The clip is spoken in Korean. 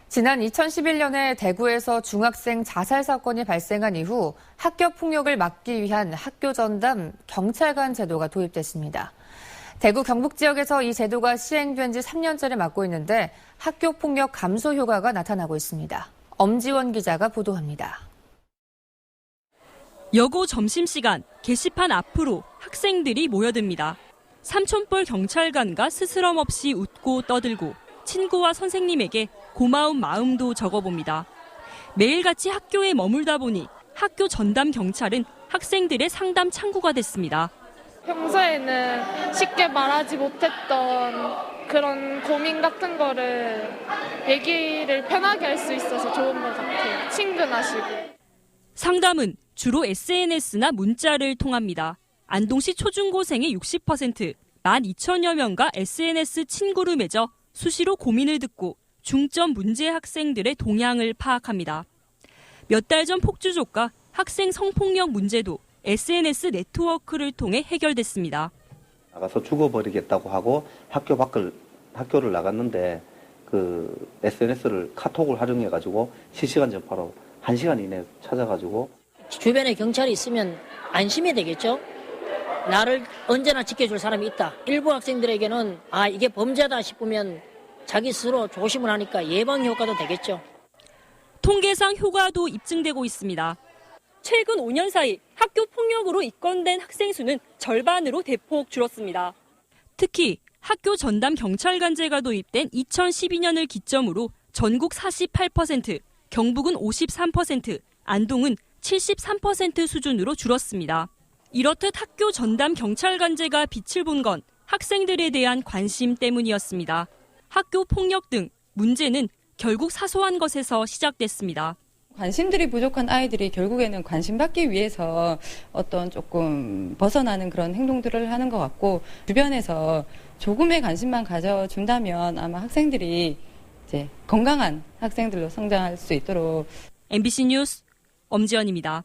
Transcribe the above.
지난 2011년에 대구에서 중학생 자살 사건이 발생한 이후 학교 폭력을 막기 위한 학교 전담 경찰관 제도가 도입됐습니다. 대구 경북 지역에서 이 제도가 시행된 지 3년째를 맞고 있는데 학교 폭력 감소 효과가 나타나고 있습니다. 엄지원 기자가 보도합니다. 여고 점심시간 게시판 앞으로 학생들이 모여듭니다. 삼촌뻘 경찰관과 스스럼 없이 웃고 떠들고 친구와 선생님에게 고마운 마음도 적어봅니다. 매일같이 학교에 머물다 보니 학교 전담 경찰은 학생들의 상담 창구가 됐습니다. 평소에는 쉽게 말하지 못했던 그런 고민 같은 거를 얘기를 편하게 할 수 있어서 좋은 것 같아요. 친근하시고. 상담은 주로 SNS나 문자를 통합니다. 안동시 초중고생의 60%, 12,000여 명과 SNS 친구를 맺어 수시로 고민을 듣고 중점 문제 학생들의 동향을 파악합니다. 몇 달 전 폭주족과 학생 성폭력 문제도 SNS 네트워크를 통해 해결됐습니다. 나가서 죽어버리겠다고 하고 학교를 나갔는데 그 SNS를 카톡을 활용해가지고 실시간 전파로 1시간 이내에 찾아가지고 주변에 경찰이 있으면 안심이 되겠죠. 나를 언제나 지켜줄 사람이 있다. 일부 학생들에게는 이게 범죄다 싶으면 자기 스스로 조심을 하니까 예방 효과도 되겠죠. 통계상 효과도 입증되고 있습니다. 최근 5년 사이 학교 폭력으로 입건된 학생 수는 절반으로 대폭 줄었습니다. 특히 학교 전담 경찰관제가 도입된 2012년을 기점으로 전국 48%, 경북은 53%, 안동은 73% 수준으로 줄었습니다. 이렇듯 학교 전담 경찰관제가 빛을 본 건 학생들에 대한 관심 때문이었습니다. 학교 폭력 등 문제는 결국 사소한 것에서 시작됐습니다. 관심들이 부족한 아이들이 결국에는 관심받기 위해서 어떤 조금 벗어나는 그런 행동들을 하는 것 같고, 주변에서 조금의 관심만 가져준다면 아마 학생들이 이제 건강한 학생들로 성장할 수 있도록. MBC 뉴스 엄지연입니다.